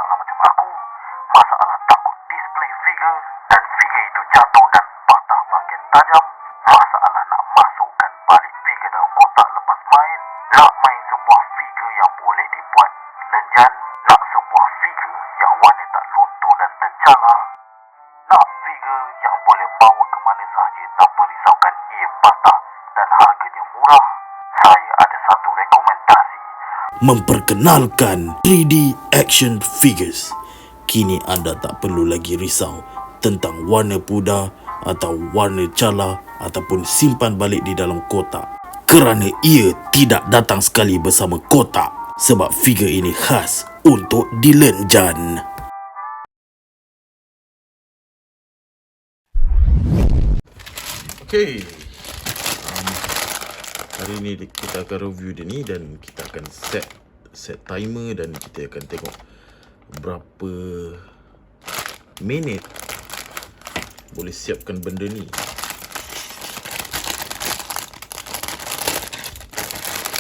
masalah macam aku. Masalah takut display figure dan figure itu jatuh dan patah bahagian tajam. Masalah nak masukkan balik figure dalam kotak lepas main. Nak main sebuah figure yang boleh dibuat lenjan. Nak sebuah figure yang warna tak luntur dan tercalar. Nak figure yang boleh bawa ke mana sahaja tanpa risaukan ia patah dan harganya murah. Saya ada satu rekomendasi. Memperkenalkan 3D Action Figures. Kini anda tak perlu lagi risau tentang warna pudar atau warna calar ataupun simpan balik di dalam kotak, kerana ia tidak datang sekali bersama kotak sebab figure ini khas untuk dilenjan. Okay, hari ni kita akan review dia ni dan kita akan set timer dan kita akan tengok berapa minit boleh siapkan benda ni.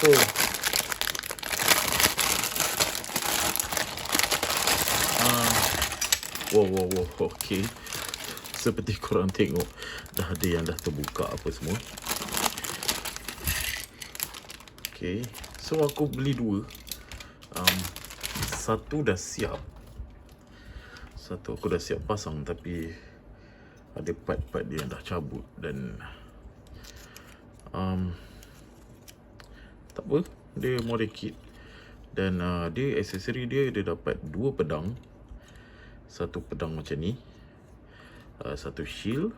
So wow, okay. Seperti korang tengok, dah ada yang dah terbuka apa semua. Okay, so aku beli dua. Satu dah siap. Satu aku dah siap pasang, tapi ada part-part dia yang dah cabut. Dan tak apa, dia model kit. Dan dia aksesori dia dapat dua pedang. Satu pedang macam ni, satu shield,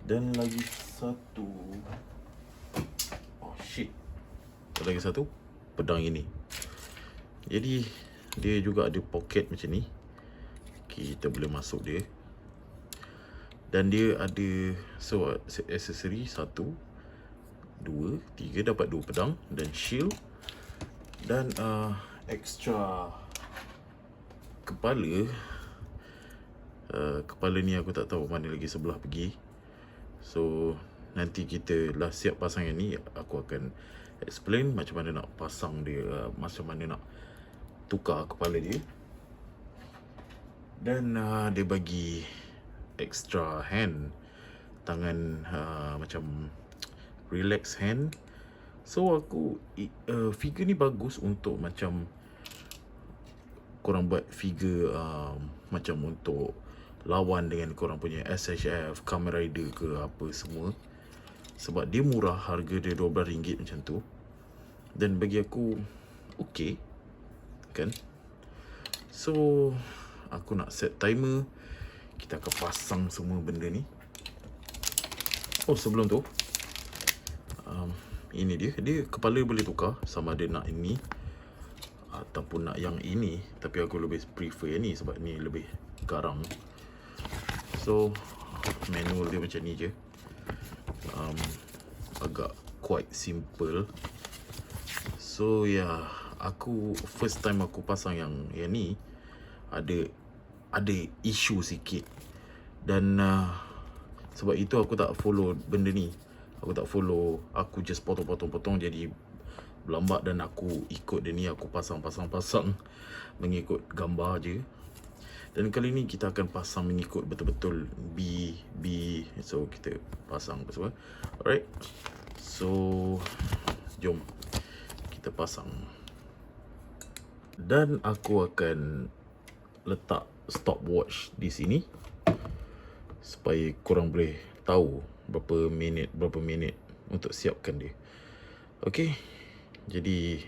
dan lagi satu, oh shit, lagi satu pedang ini. Jadi dia juga ada pocket macam ni, kita boleh masuk dia. Dan dia ada aksesori 1, 2, 3, dapat 2 pedang dan shield. Dan extra kepala. Kepala ni aku tak tahu mana lagi sebelah pergi. So nanti kita lah siap pasang yang ni, aku akan explain macam mana nak pasang dia, macam mana nak tukar kepala dia. Dan dia bagi extra hand, tangan macam relax hand. So aku figure ni bagus untuk macam korang buat figure macam untuk lawan dengan korang punya SHF, Kamen Rider ke apa semua. Sebab dia murah, harga dia RM12 macam tu. Dan bagi aku okey kan. So aku nak set timer. Kita akan pasang semua benda ni. Oh, sebelum tu ini dia kepala boleh tukar, sama ada nak ini ataupun nak yang ini. Tapi aku lebih prefer yang ni sebab ni lebih garang. So manual dia macam ni je, agak quite simple. So aku first time aku pasang yang ni ada isu sikit. Dan sebab itu aku tak follow benda ni. Aku just potong jadi berlambak. Dan aku ikut dia ni, aku pasang mengikut gambar je. Dan kali ni kita akan pasang mengikut betul-betul B. So kita pasang apa semua. Alright, so jom kita pasang. Dan aku akan letak stopwatch di sini supaya korang boleh tahu berapa minit untuk siapkan dia. Okay, jadi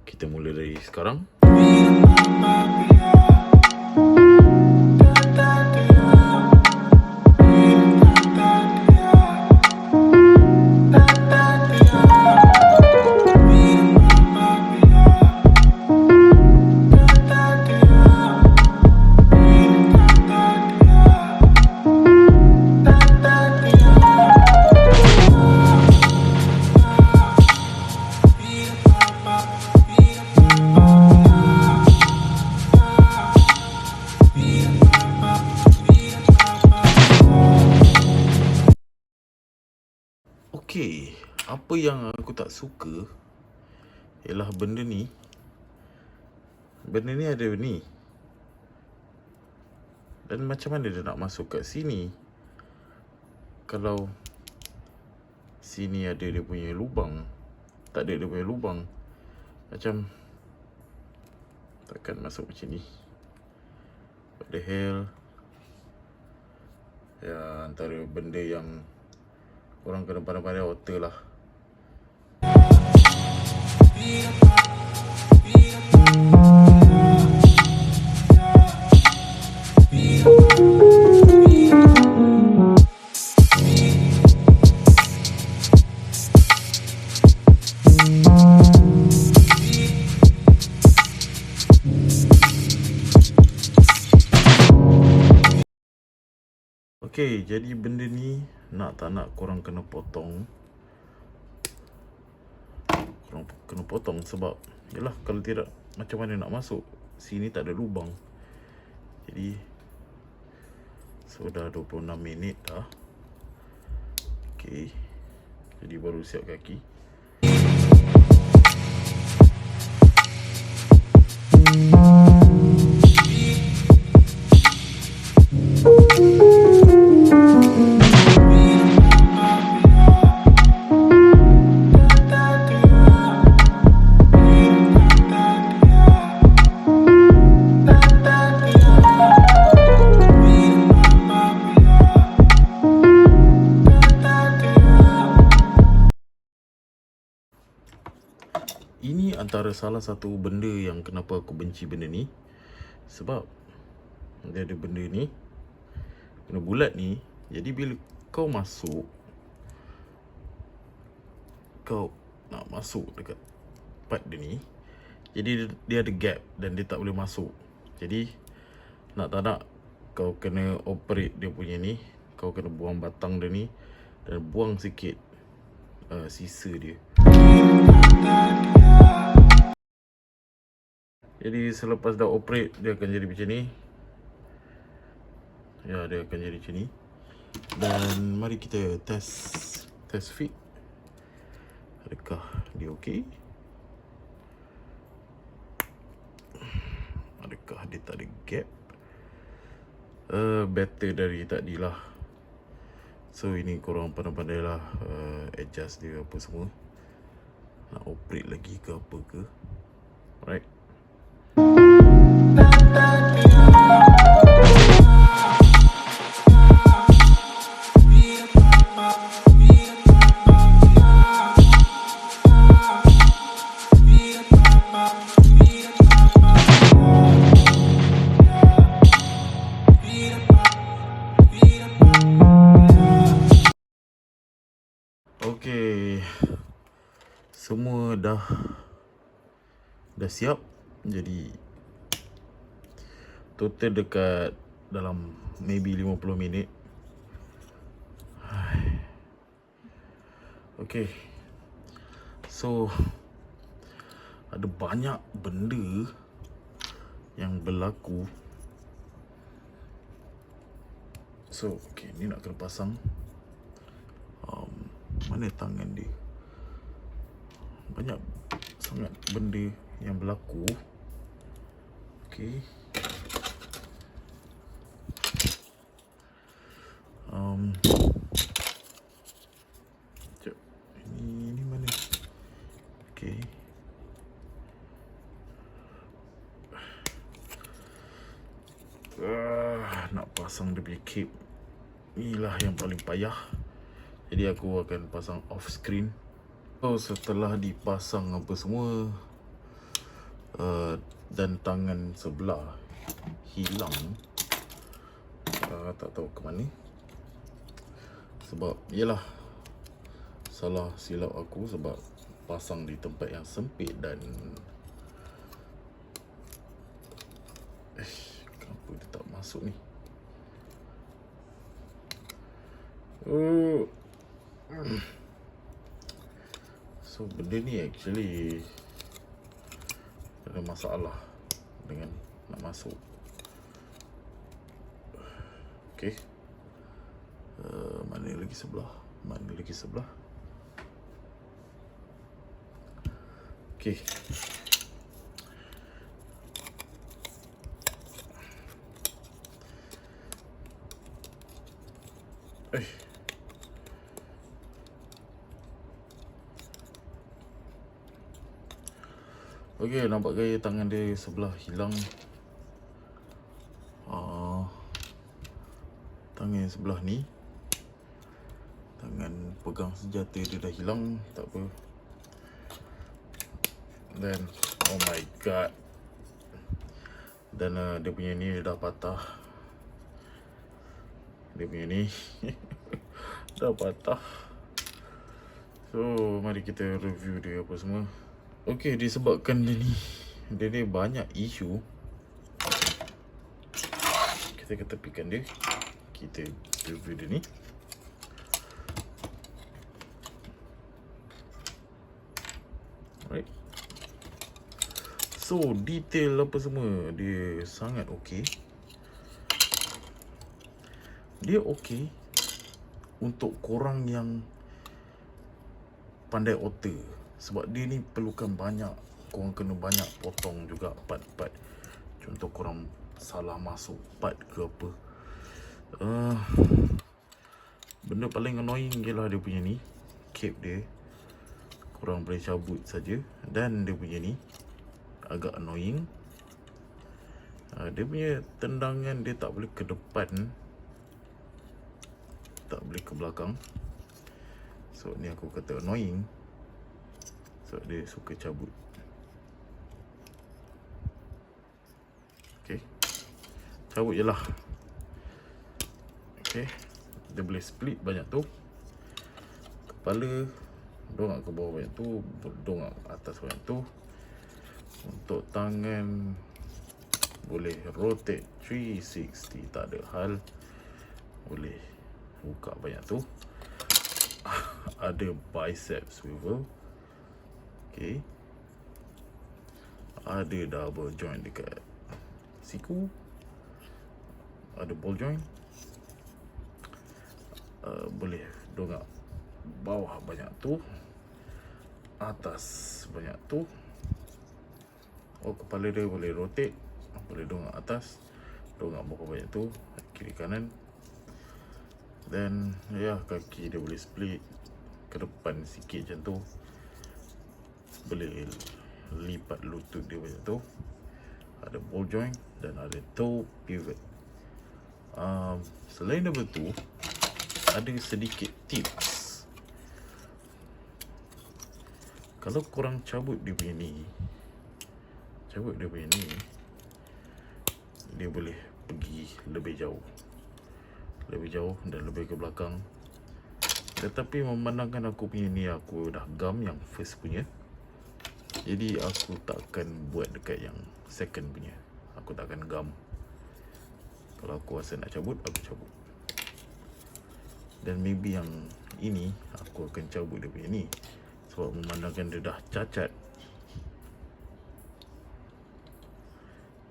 kita mula dari sekarang. Okay, apa yang aku tak suka ialah benda ni benda ni ada ni. Dan macam mana dia nak masuk kat sini kalau sini ada dia punya lubang? Tak ada dia punya lubang. Macam takkan masuk macam ni. What the hell? Ya, antara benda yang korang kena pandai-pandai otak lah. Okay, jadi benda ni nak tak nak korang kena potong. Korang kena potong sebab yalah, kalau tidak macam mana nak masuk? Sini tak ada lubang. Jadi dah 26 minit dah. Okay, jadi baru siap kaki. Ini antara salah satu benda yang kenapa aku benci benda ni. Sebab dia ada benda ni, kena bulat ni. Jadi bila kau masuk, kau nak masuk dekat part dia ni, jadi dia ada gap dan dia tak boleh masuk. Jadi nak tak nak kau kena operate dia punya ni. Kau kena buang batang dia ni dan buang sikit sisa dia. Jadi selepas dah operate, dia akan jadi macam ni. Ya, dia akan jadi macam ni. Dan mari kita test fit. Adakah dia okey? Adakah dia tak ada gap? Better dari tadi lah. So ini korang pandai-pandai lah adjust dia apa semua. Nak operate lagi ke apa ke. Alright. Okay, semua dah siap. Jadi total dekat dalam maybe 50 minit. Okay, so ada banyak benda yang berlaku. So okay, ni nak kena pasang. Mana tangan dia? Banyak sangat benda yang berlaku. Okay. Sekejap. Ini mana? Okay. Nak pasang dia punya cape. Inilah yang paling payah. Jadi aku akan pasang off screen. So setelah dipasang apa semua, dan tangan sebelah hilang, tak tahu ke mana. Sebab yalah, salah silap aku sebab pasang di tempat yang sempit dan kenapa dia tak masuk ni? So benda ni actually ada masalah dengan nak masuk. Okay, mana lagi sebelah? Okay, Eh. Okey, nampak gaya tangan dia sebelah hilang. Tangan yang sebelah ni, tangan pegang senjata dia dah hilang. Tak apa. Dan oh my god. Dan dia punya ni dah patah. Dia punya ni dah patah. So mari kita review dia apa semua. Okey, disebabkan dia ni banyak isu, kita ketepikan dia. Kita review dia ni. Alright. So detail apa semua dia sangat okey. Dia okey untuk korang yang pandai author. Sebab dia ni perlukan banyak, korang kena banyak potong juga part-part. Contoh korang salah masuk part ke apa. Benda paling annoying ialah dia punya ni, cape dia. Korang boleh cabut saja. Dan dia punya ni agak annoying. Dia punya tendangan dia tak boleh ke depan, tak boleh ke belakang. So ni aku kata annoying. So dia suka cabut. Okay, cabut je lah. Okay, dia boleh split banyak tu. Kepala dongak ke bawah banyak tu, dongak atas banyak tu. Untuk tangan boleh rotate 360, tak ada hal. Boleh buka banyak tu. Ada bicep swivel. Okay, ada double joint dekat siku. Ada ball joint. Boleh dongak bawah banyak tu, atas banyak tu. Oh, kepala dia boleh rotate, boleh dongak atas, dongak bawah banyak tu, kiri kanan. Dan ya, kaki dia boleh split ke depan sikit macam tu. Boleh lipat lutut dia banyak tu. Ada ball joint dan ada toe pivot. Selain daripada tu, ada sedikit tips. Kalau korang cabut dia punya ni, dia boleh pergi lebih jauh dan lebih ke belakang. Tetapi memandangkan aku punya ni, aku dah gam yang first punya, jadi aku takkan buat dekat yang second punya. Aku takkan gam. Kalau aku rasa nak cabut, aku cabut. Dan maybe yang ini aku akan cabut dia punya ni, sebab memandangkan dia dah cacat.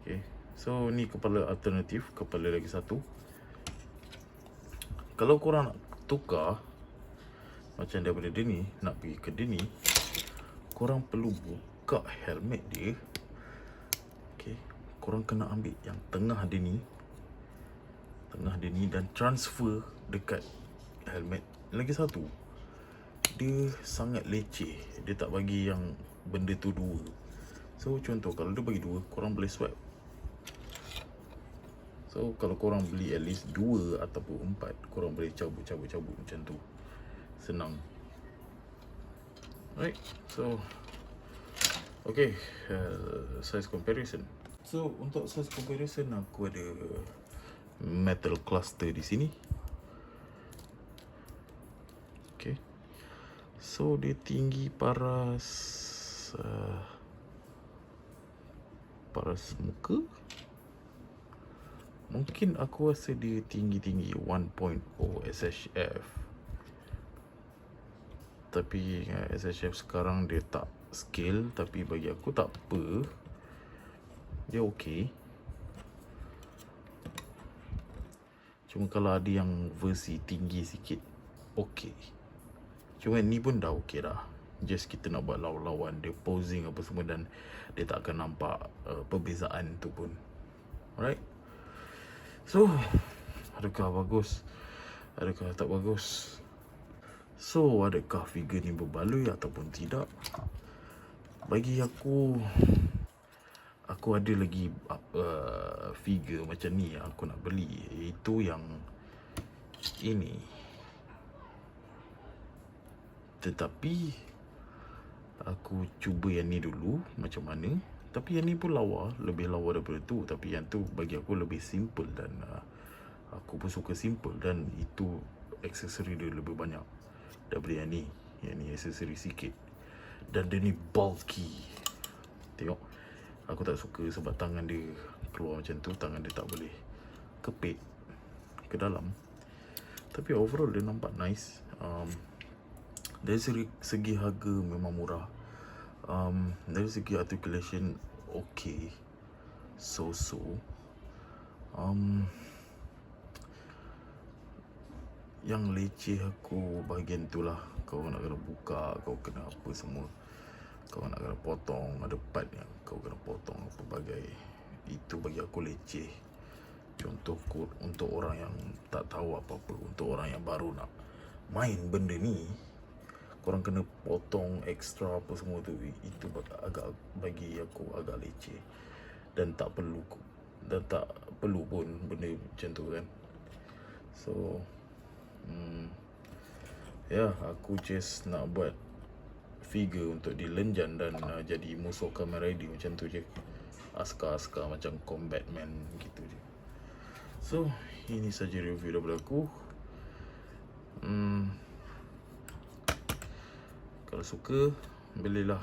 Okay, so ni kepala alternatif, kepala lagi satu. Kalau korang nak tukar, macam daripada dia ni nak pergi ke dia ni, korang perlu buka helmet dia. Okay, korang kena ambil yang tengah dia ni, dan transfer dekat helmet. Lagi satu, dia sangat leceh. Dia tak bagi yang benda tu dua. So contoh kalau dia bagi dua, korang boleh swap. So kalau korang beli at least 2 ataupun 4, korang boleh cabut macam tu. Senang. Alright, so okay, size comparison. So untuk size comparison, aku ada metal cluster di sini. Okay, so dia tinggi paras muka. Mungkin aku rasa dia tinggi 1.0 SHF. Tapi SHF sekarang dia tak scale, tapi bagi aku tak apa. Dia okey. Cuma kalau ada yang versi tinggi sikit, okey. Cuma ni pun dah okey dah. Just kita nak buat lawan-lawan, dia posing apa semua, dan dia tak akan nampak perbezaan tu pun. Alright. So, adakah bagus? Adakah tak bagus? So, adakah figure ni berbaloi ataupun tidak? Bagi aku ada lagi figure macam ni yang aku nak beli, iaitu yang ini. Tetapi aku cuba yang ni dulu macam mana. Tapi yang ni pun lawa, lebih lawa daripada tu. Tapi yang tu bagi aku lebih simple dan aku pun suka simple, dan itu aksesori dia lebih banyak daripada yang ni. Yang ni aksesori sikit. Dan dia ni bulky. Tengok, aku tak suka sebab tangan dia keluar macam tu. Tangan dia tak boleh kepit ke dalam. Tapi overall dia nampak nice. Dari segi harga memang murah. Dari segi articulation okay, so yang leceh aku bahagian tu lah. Kau nak kena buka, kau kena apa semua, kau nak kena potong, ada part yang kau kena potong apa bagai. Itu bagi aku leceh. Contohku, untuk orang yang tak tahu apa-apa, untuk orang yang baru nak main benda ni, korang kena potong ekstra apa semua tu. Itu agak, bagi aku agak leceh. Dan tak perlu pun benda macam tu kan. So aku just nak buat figure untuk dilenjan dan jadi musuh Kamen Rider macam tu je. Askar-askar macam Combat Man gitu je. So ini saja review daripada aku. Kalau suka, belilah.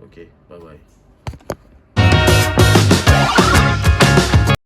Okay, bye-bye.